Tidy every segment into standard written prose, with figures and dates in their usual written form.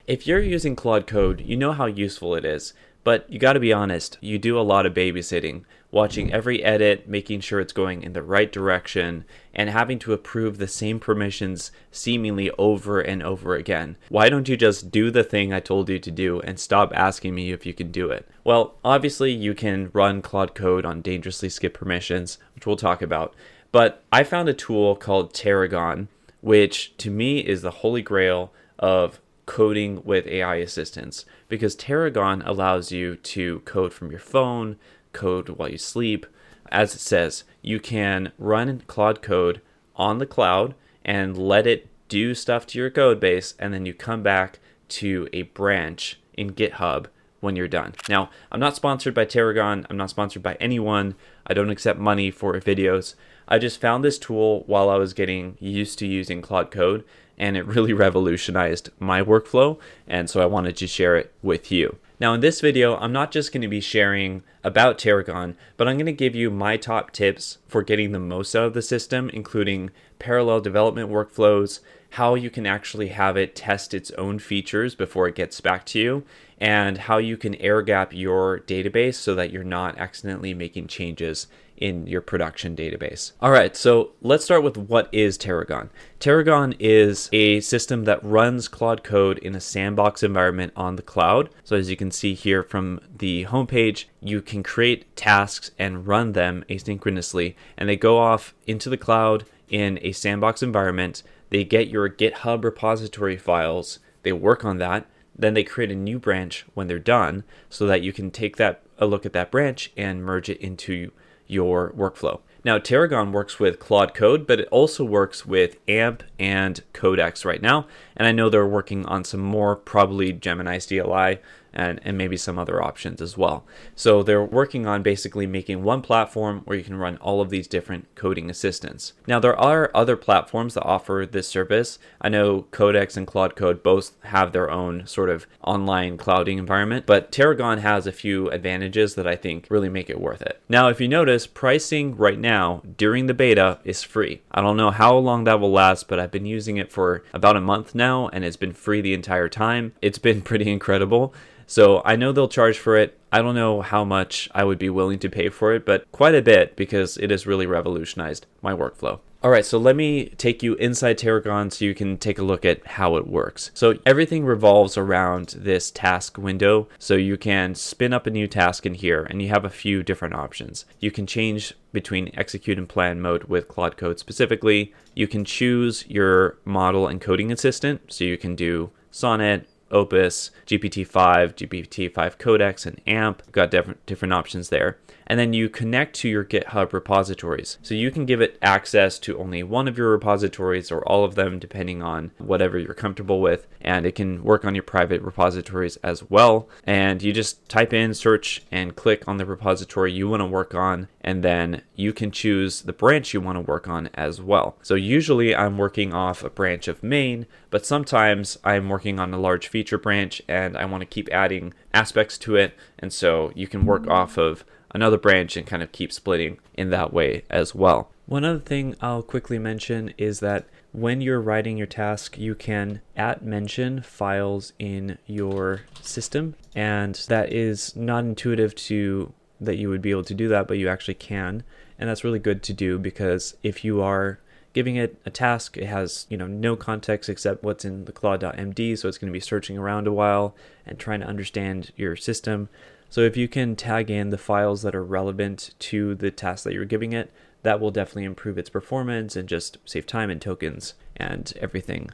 If you're using Claude Code, you know how useful it is, but you gotta be honest, you do a lot of babysitting, watching every edit, making sure it's going in the right direction, and having to approve the same permissions seemingly over and over again. Why don't you just do the thing I told you to do and stop asking me if you can do it? Well, obviously you can run Claude Code on dangerously skip permissions, which we'll talk about, but I found a tool called Teragon, which to me is the holy grail of coding with AI assistants, because Teragon allows you to code from your phone, code while you sleep. As it says, you can run Claude Code on the cloud and let it do stuff to your code base, and then you come back to a branch in GitHub when you're done. Now, I'm not sponsored by Teragon. I'm not sponsored by anyone. I don't accept money for videos. I just found this tool while I was getting used to using Claude Code, and it really revolutionized my workflow, and so I wanted to share it with you. Now in this video, I'm not just going to be sharing about Teragon, but I'm going to give you my top tips for getting the most out of the system, including parallel development workflows, how you can actually have it test its own features before it gets back to you, and how you can air gap your database so that you're not accidentally making changes in your production database. All right, so let's start with what is Teragon. Teragon is a system that runs Claude Code in a sandbox environment on the cloud. So as you can see here from the homepage, you can create tasks and run them asynchronously, and they go off into the cloud in a sandbox environment. They get your GitHub repository files, they work on that, then they create a new branch when they're done so that you can take a look at that branch and merge it into your workflow. Now, Teragon works with Claude Code, but it also works with AMP and Codex right now. And I know they're working on some more, probably Gemini's CLI and maybe some other options as well. So they're working on basically making one platform where you can run all of these different coding assistants. Now, there are other platforms that offer this service. I know Codex and Claude Code both have their own sort of online clouding environment, but Teragon has a few advantages that I think really make it worth it. Now, if you notice, pricing right now during the beta is free. I don't know how long that will last, but I've been using it for about a month now, and it's been free the entire time. It's been pretty incredible. So I know they'll charge for it. I don't know how much I would be willing to pay for it, but quite a bit, because it has really revolutionized my workflow. All right, so let me take you inside Teragon so you can take a look at how it works. So everything revolves around this task window. So you can spin up a new task in here, and you have a few different options. You can change between execute and plan mode with Claude Code specifically. You can choose your model and coding assistant. So you can do Sonnet, Opus, GPT-5, GPT-5 Codex, and AMP. You've got different options there. And then you connect to your GitHub repositories. So you can give it access to only one of your repositories or all of them, depending on whatever you're comfortable with. And it can work on your private repositories as well. And you just type in, search, and click on the repository you want to work on. And then you can choose the branch you want to work on as well. So usually I'm working off a branch of main, but sometimes I'm working on a large feature branch and I want to keep adding aspects to it. And so you can work off of another branch and kind of keep splitting in that way as well. One other thing I'll quickly mention is that when you're writing your task, you can @mention files in your system, and that is not intuitive to that you would be able to do that, but you actually can, and that's really good to do, because if you are giving it a task, it has no context except what's in the claude.md, so it's going to be searching around a while and trying to understand your system. So if you can tag in the files that are relevant to the task that you're giving it, that will definitely improve its performance and just save time and tokens and everything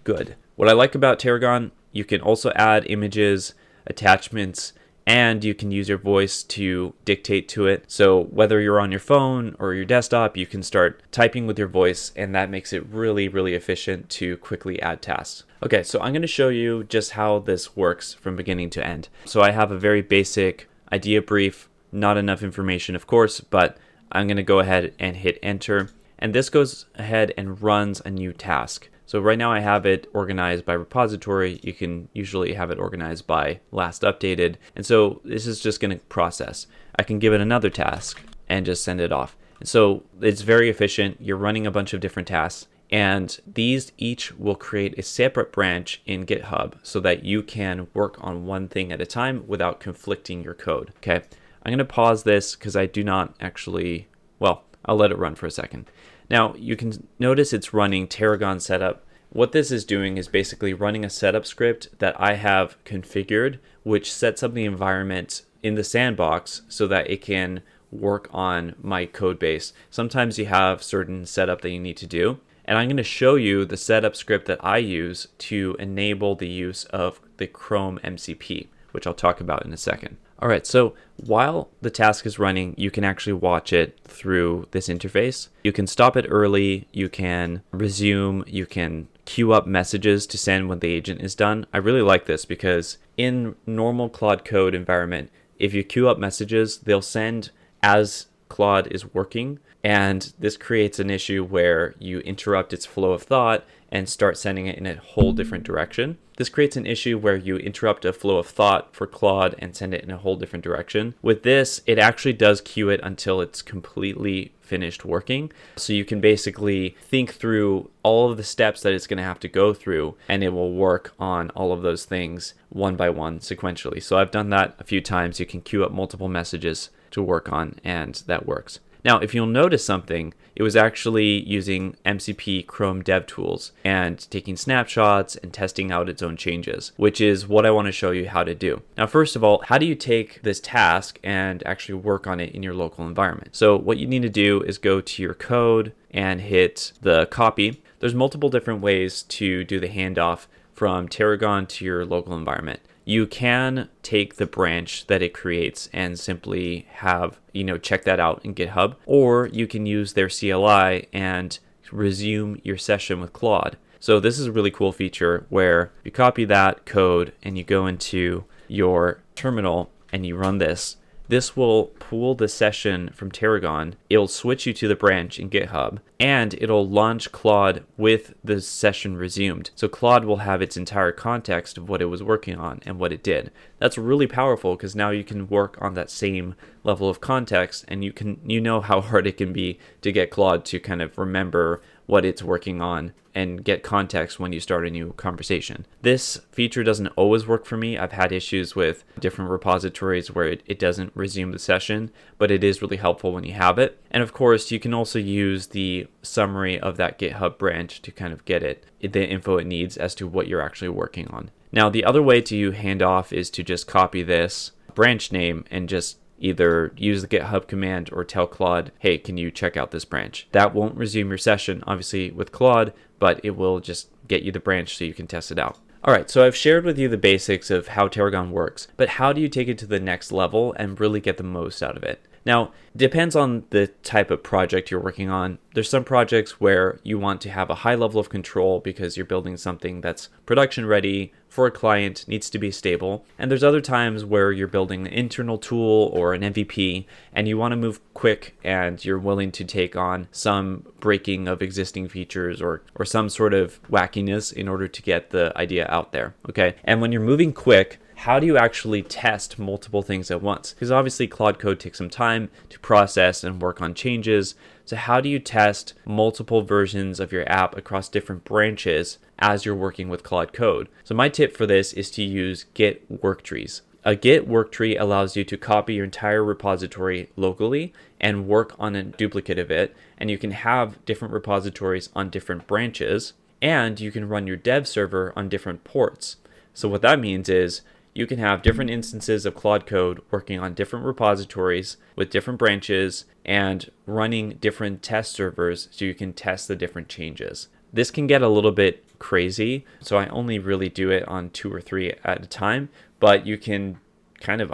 good. What I like about Teragon, you can also add images, attachments, and you can use your voice to dictate to it. So whether you're on your phone or your desktop, you can start typing with your voice, and that makes it really, really efficient to quickly add tasks. Okay, so I'm going to show you just how this works from beginning to end. So I have a very basic idea brief, not enough information, of course, but I'm going to go ahead and hit enter. And this goes ahead and runs a new task. So right now I have it organized by repository. You can usually have it organized by last updated. And so this is just going to process. I can give it another task and just send it off. And so it's very efficient. You're running a bunch of different tasks And these each will create a separate branch in GitHub so that you can work on one thing at a time without conflicting your code. Okay, I'm going to pause this because I do not actually, well, I'll let it run for a second. Now you can notice it's running Teragon setup. What this is doing is basically running a setup script that I have configured, which sets up the environment in the sandbox so that it can work on my code base. Sometimes you have certain setup that you need to do. And I'm going to show you the setup script that I use to enable the use of the Chrome MCP, which I'll talk about in a second. All right, so while the task is running, you can actually watch it through this interface. You can stop it early, you can resume, you can queue up messages to send when the agent is done. I really like this because in normal Claude Code environment, if you queue up messages, they'll send as Claude is working, and this creates an issue where you interrupt its flow of thought and start sending it in a whole different direction. This creates an issue where you interrupt a flow of thought for Claude and send it in a whole different direction. With this, it actually does queue it until it's completely finished working. So you can basically think through all of the steps that it's going to have to go through, and it will work on all of those things one by one sequentially. So I've done that a few times. You can queue up multiple messages to work on, and that works. Now, if you'll notice something, it was actually using MCP Chrome DevTools and taking snapshots and testing out its own changes, which is what I want to show you how to do. Now, first of all, how do you take this task and actually work on it in your local environment? So what you need to do is go to your code and hit the copy. There's multiple different ways to do the handoff from Teragon to your local environment. You can take the branch that it creates and simply have, check that out in GitHub, or you can use their CLI and resume your session with Claude. So this is a really cool feature where you copy that code and you go into your terminal and you run this. This will pull the session from Teragon. It'll switch you to the branch in GitHub, and it'll launch Claude with the session resumed. So Claude will have its entire context of what it was working on and what it did. That's really powerful because now you can work on that same level of context, and you know how hard it can be to get Claude to kind of remember what it's working on and get context when you start a new conversation. This feature doesn't always work for me. I've had issues with different repositories where it doesn't resume the session, but it is really helpful when you have it. And of course, you can also use the summary of that GitHub branch to kind of get the info it needs as to what you're actually working on. Now, the other way to hand off is to just copy this branch name and just either use the GitHub command or tell Claude, hey, can you check out this branch? That won't resume your session, obviously, with Claude, but it will just get you the branch so you can test it out. All right, so I've shared with you the basics of how Teragon works, but how do you take it to the next level and really get the most out of it? Now, it depends on the type of project you're working on. There's some projects where you want to have a high level of control because you're building something that's production ready for a client, needs to be stable. And there's other times where you're building an internal tool or an MVP and you want to move quick and you're willing to take on some breaking of existing features or some sort of wackiness in order to get the idea out there, okay? And when you're moving quick, how do you actually test multiple things at once? Because obviously Claude Code takes some time to process and work on changes. So how do you test multiple versions of your app across different branches as you're working with Claude Code? So my tip for this is to use Git worktrees. A Git worktree allows you to copy your entire repository locally and work on a duplicate of it. And you can have different repositories on different branches, and you can run your dev server on different ports. So what that means is you can have different instances of Claude Code working on different repositories with different branches and running different test servers so you can test the different changes. This can get a little bit crazy, so I only really do it on 2 or 3 at a time, but you can kind of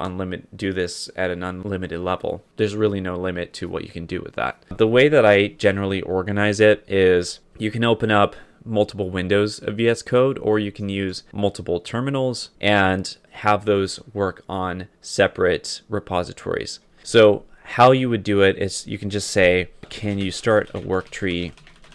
do this at an unlimited level. There's really no limit to what you can do with that. The way that I generally organize it is you can open up multiple windows of VS Code, or you can use multiple terminals and have those work on separate repositories. So how you would do it is you can just say, can you start a work tree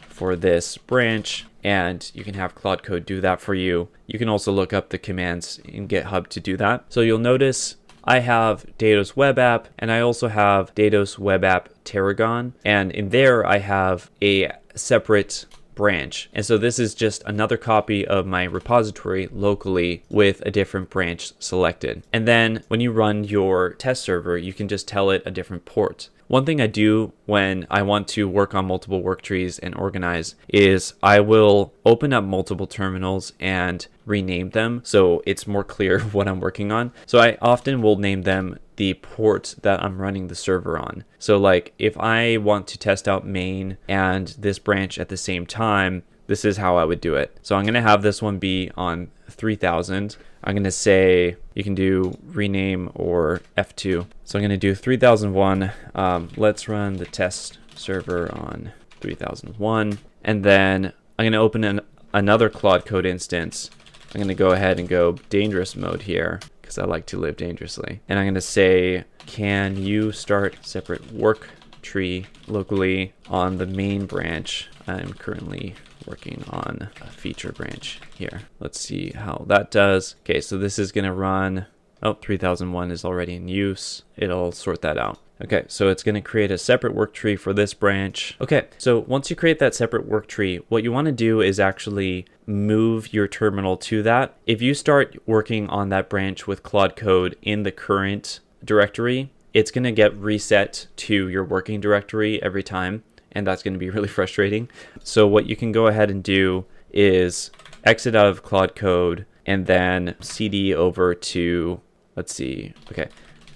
for this branch? And you can have Claude Code do that for you. You can also look up the commands in GitHub to do that. So you'll notice I have Datos Web App, and I also have Datos Web App Teragon. And in there, I have a separate branch. And so this is just another copy of my repository locally with a different branch selected. And then when you run your test server, you can just tell it a different port. One thing I do when I want to work on multiple work trees and organize is I will open up multiple terminals and rename them so it's more clear what I'm working on. So I often will name them the port that I'm running the server on. So like if I want to test out main and this branch at the same time, this is how I would do it. So I'm going to have this one be on 3000. I'm going to say you can do rename or F2. So I'm going to do 3001. Let's run the test server on 3001. And then I'm going to open another Claude Code instance. I'm going to go ahead and go dangerous mode here because I like to live dangerously. And I'm going to say, can you start separate work tree locally on the main branch? I'm currently working on a feature branch here. Let's see how that does. Okay, so this is going to run, 3001 is already in use. It'll sort that out. Okay, so it's going to create a separate work tree for this branch. Okay, so once you create that separate work tree, what you want to do is actually move your terminal to that. If you start working on that branch with Claude Code in the current directory, it's going to get reset to your working directory every time, and that's going to be really frustrating. So what you can go ahead and do is exit out of Claude Code and then CD over to, let's see, okay.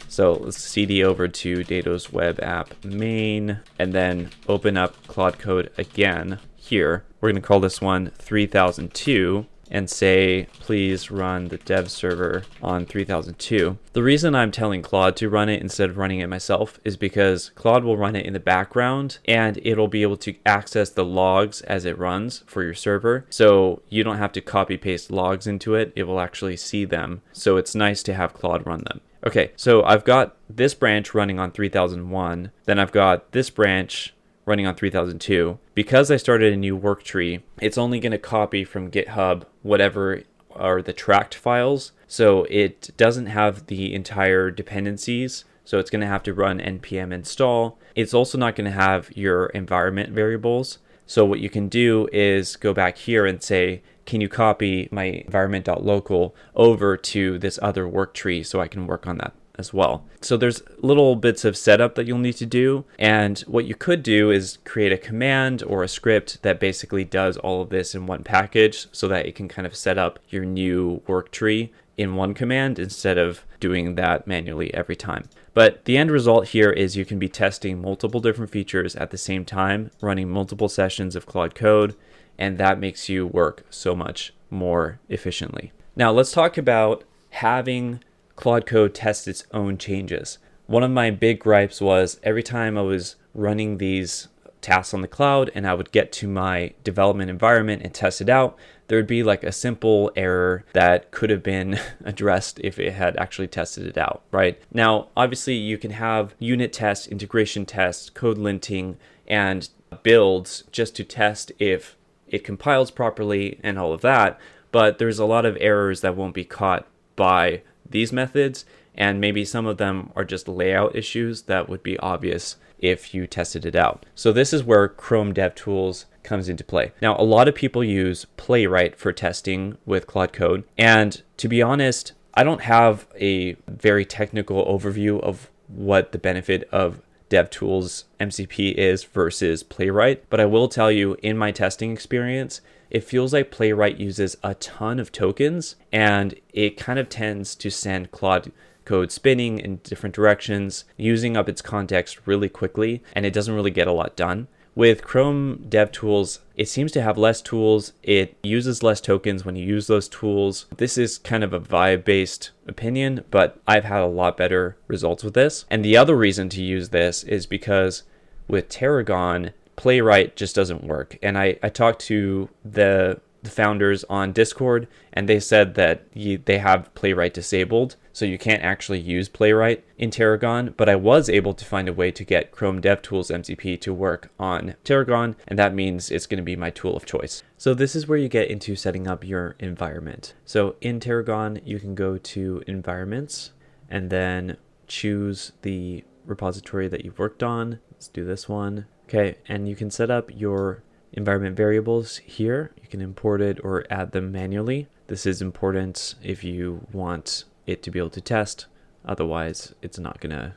So let's CD over to Dato's web app main and then open up Claude Code again here. We're going to call this one 3002 and say, please run the dev server on 3002. The reason I'm telling Claude to run it instead of running it myself is because Claude will run it in the background and it'll be able to access the logs as it runs for your server. So you don't have to copy paste logs into it. It will actually see them. So it's nice to have Claude run them. Okay, so I've got this branch running on 3001. Then I've got this branch running on 3002. Because I started a new work tree, it's only going to copy from GitHub whatever are the tracked files. So it doesn't have the entire dependencies. So it's going to have to run npm install. It's also not going to have your environment variables. So what you can do is go back here and say, can you copy my environment.local over to this other work tree so I can work on that as well. So there's little bits of setup that you'll need to do. And what you could do is create a command or a script that basically does all of this in one package so that it can kind of set up your new work tree in one command instead of doing that manually every time. But the end result here is you can be testing multiple different features at the same time, running multiple sessions of Claude Code, and that makes you work so much more efficiently. Now let's talk about having Claude Code test its own changes. One of my big gripes was every time I was running these tasks on the cloud and I would get to my development environment and test it out, there would be like a simple error that could have been addressed if it had actually tested it out, right? Now, obviously you can have unit tests, integration tests, code linting, and builds just to test if it compiles properly and all of that, but there's a lot of errors that won't be caught by these methods, and maybe some of them are just layout issues that would be obvious if you tested it out. So this is where Chrome DevTools comes into play. Now, a lot of people use Playwright for testing with Claude Code, and to be honest, I don't have a very technical overview of what the benefit of DevTools MCP is versus Playwright, but I will tell you in my testing experience, it feels like Playwright uses a ton of tokens and it kind of tends to send Claude Code spinning in different directions, using up its context really quickly, and it doesn't really get a lot done. With Chrome DevTools, it seems to have less tools. It uses less tokens when you use those tools. This is kind of a vibe-based opinion, but I've had a lot better results with this. And the other reason to use this is because with Teragon, Playwright just doesn't work. And I talked to the founders on Discord, and they said that they have Playwright disabled, so you can't actually use Playwright in Teragon, but I was able to find a way to get Chrome DevTools MCP to work on Teragon, and that means it's going to be my tool of choice. So this is where you get into setting up your environment. So in Teragon, you can go to environments and then choose the repository that you've worked on. Let's do this one. Okay, and you can set up your environment variables here. You can import it or add them manually. This is important if you want it to be able to test. Otherwise, it's not gonna,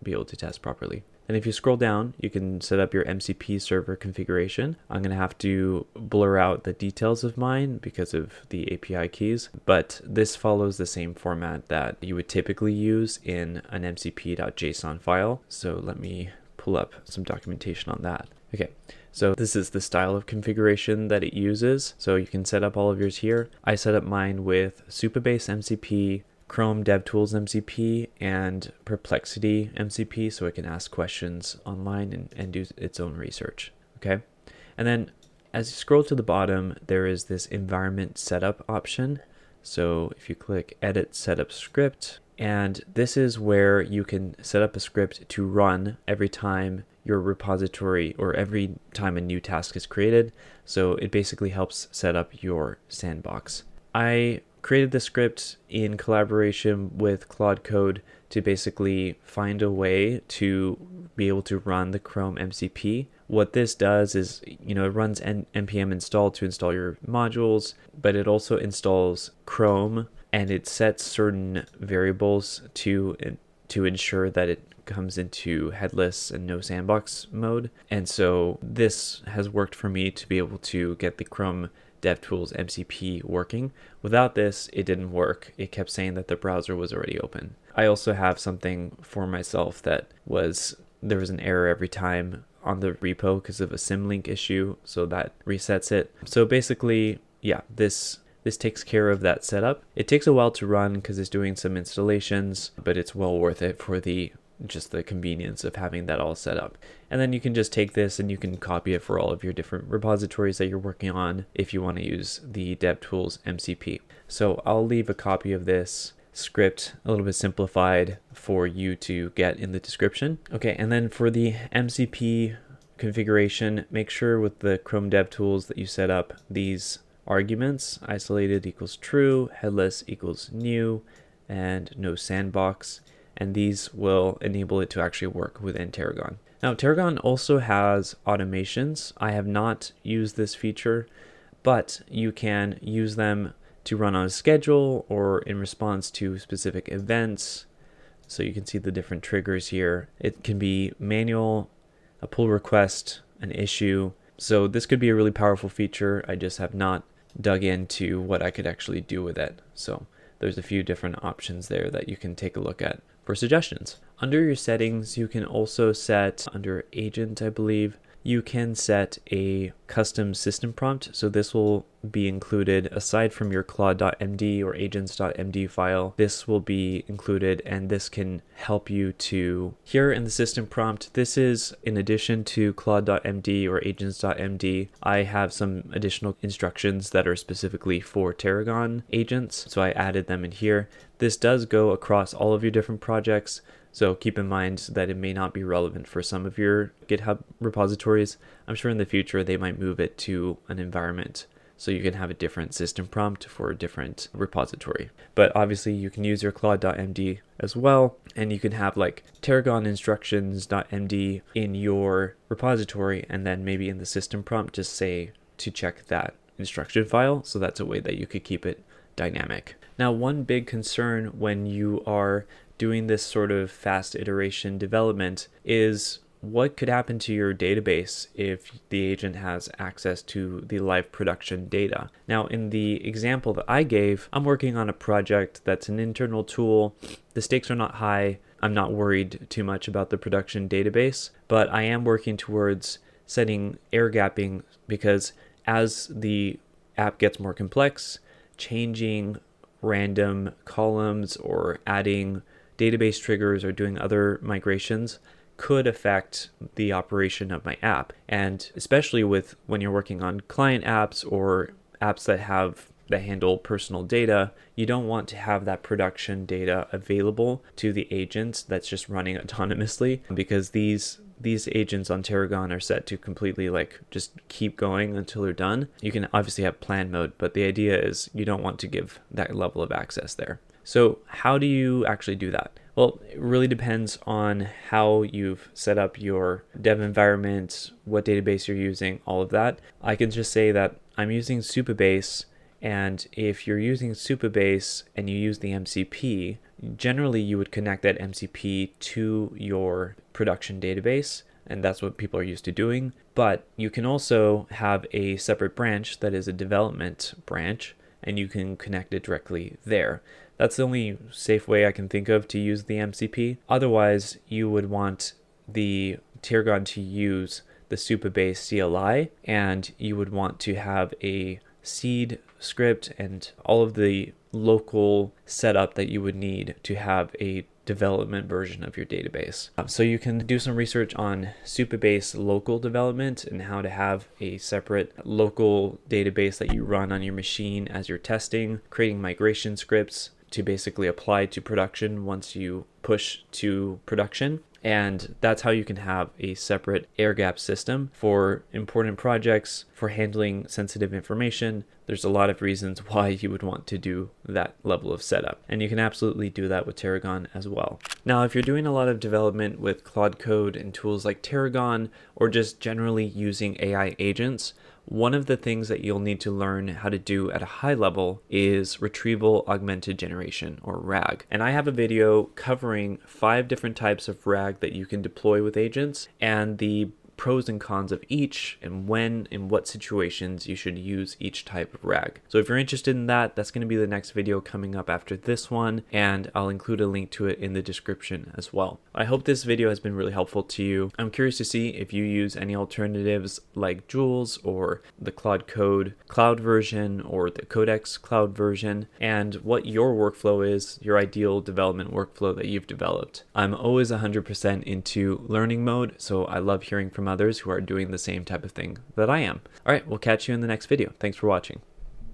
be able to test properly. And if you scroll down, you can set up your MCP server configuration. I'm gonna have to blur out the details of mine because of the API keys, but this follows the same format that you would typically use in an mcp.json file. So let me pull up some documentation on that. Okay, so this is the style of configuration that it uses. So you can set up all of yours here. I set up mine with Supabase MCP, Chrome DevTools MCP, and Perplexity MCP, so it can ask questions online and do its own research. Okay, and then as you scroll to the bottom, there is this environment setup option. So if you click Edit Setup Script, and this is where you can set up a script to run every time your repository or every time a new task is created. So it basically helps set up your sandbox. I created the script in collaboration with Claude Code to basically find a way to be able to run the Chrome MCP. What this does is, it runs npm install to install your modules, but it also installs Chrome, and it sets certain variables to ensure that it comes into headless and no sandbox mode. And so this has worked for me to be able to get the Chrome DevTools MCP working. Without this, it didn't work. It kept saying that the browser was already open. I also have something for myself that there was an error every time on the repo because of a symlink issue, so that resets it. So basically, yeah, this takes care of that setup. It takes a while to run because it's doing some installations, but it's well worth it for just the convenience of having that all set up. And then you can just take this and you can copy it for all of your different repositories that you're working on if you want to use the DevTools MCP. So I'll leave a copy of this script a little bit simplified for you to get in the description. Okay, and then for the MCP configuration, make sure with the Chrome DevTools that you set up these arguments: isolated equals true, headless equals new, and no sandbox. And these will enable it to actually work within Teragon. Now, Teragon also has automations. I have not used this feature, but you can use them to run on a schedule or in response to specific events. So you can see the different triggers here. It can be manual, a pull request, an issue. So this could be a really powerful feature. I just have not dug into what I could actually do with it. So there's a few different options there that you can take a look at for suggestions. Under your settings, you can also set, under agent, I believe, you can set a custom system prompt. So this will be included aside from your claude.md or agents.md file. This will be included, and this can help you to, here in the system prompt, this is in addition to claude.md or agents.md. I have some additional instructions that are specifically for Teragon agents, so I added them in here. This does go across all of your different projects, so keep in mind that it may not be relevant for some of your GitHub repositories. I'm sure in the future they might move it to an environment so you can have a different system prompt for a different repository. But obviously you can use your claude.md as well, and you can have like Teragon instructions.md in your repository, and then maybe in the system prompt just say to check that instruction file. So that's a way that you could keep it dynamic. Now, one big concern when you are doing this sort of fast iteration development is what could happen to your database if the agent has access to the live production data. Now, in the example that I gave, I'm working on a project that's an internal tool. The stakes are not high. I'm not worried too much about the production database, but I am working towards setting air gapping, because as the app gets more complex, changing random columns or adding database triggers or doing other migrations could affect the operation of my app. And especially when you're working on client apps or apps that handle personal data, you don't want to have that production data available to the agent that's just running autonomously, because these agents on Teragon are set to completely just keep going until they're done. You can obviously have plan mode, but the idea is you don't want to give that level of access there. So how do you actually do that? Well, it really depends on how you've set up your dev environment, what database you're using, all of that. I can just say that I'm using Supabase, and if you're using Supabase and you use the MCP, generally you would connect that MCP to your production database, and that's what people are used to doing. But you can also have a separate branch that is a development branch, and you can connect it directly there. That's the only safe way I can think of to use the MCP. Otherwise, you would want the Teragon to use the Supabase CLI, and you would want to have a seed script and all of the local setup that you would need to have a development version of your database. So you can do some research on Supabase local development and how to have a separate local database that you run on your machine as you're testing, creating migration scripts to basically apply to production once you push to production. And that's how you can have a separate air gap system for important projects, for handling sensitive information. There's a lot of reasons why you would want to do that level of setup. And you can absolutely do that with Teragon as well. Now, if you're doing a lot of development with Claude Code and tools like Teragon, or just generally using AI agents, one of the things that you'll need to learn how to do at a high level is Retrieval-Augmented Generation, or RAG. And I have a video covering 5 different types of RAG that you can deploy with agents, and the pros and cons of each, and when in what situations you should use each type of RAG. So if you're interested in that, that's going to be the next video coming up after this one, and I'll include a link to it in the description as well. I hope this video has been really helpful to you. I'm curious to see if you use any alternatives like Jules or the Claude Code cloud version or the Codex cloud version, and what your workflow is, your ideal development workflow that you've developed. I'm always 100% into learning mode, so I love hearing from others who are doing the same type of thing that I am. All right, we'll catch you in the next video. Thanks for watching.